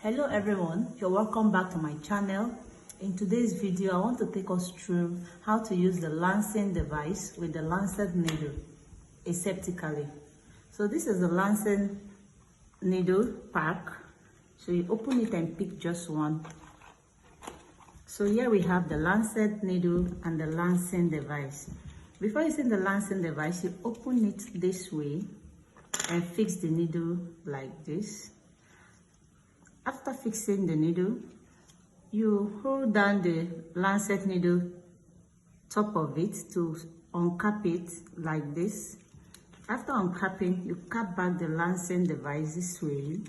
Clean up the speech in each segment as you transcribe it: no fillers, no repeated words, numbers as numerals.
Hello everyone, you're welcome back to my channel. In today's video, I want to take us through how to use the lancing device with the lancet needle aseptically. So this is the lancing needle pack. So you open it and pick just one. So here we have the lancet needle and the lancing device. Before using the lancing device, you open it this way and fix the needle like this. After fixing the needle, you hold down the lancet needle top of it to uncap it like this. After uncapping, you cap back the lancing device this way.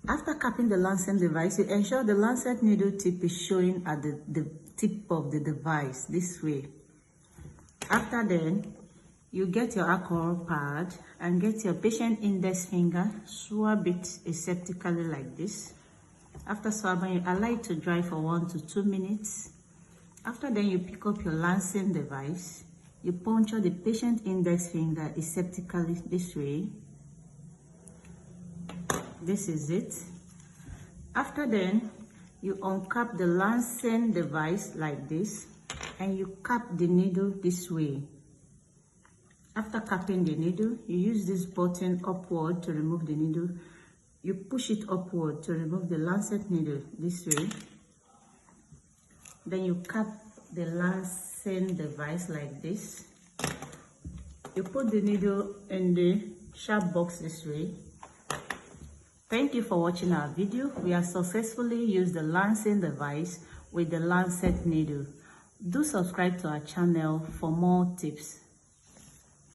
After capping the lancing device, you ensure the lancet needle tip is showing at the tip of the device this way. After then, you get your alcohol pad and get your patient index finger, swab it aseptically like this. After swabbing, you allow it to dry for 1 to 2 minutes. After then, you pick up your lancing device. You puncture the patient index finger aseptically this way. This is it. After then, you uncap the lancing device like this and you cap the needle this way. After capping the needle, you use this button upward to remove the needle. You push it upward to remove the lancet needle this way. Then you cap the lancing device like this. You put the needle in the sharp box this way. Thank you for watching our video. We have successfully used the lancing device with the lancet needle. Do subscribe to our channel for more tips.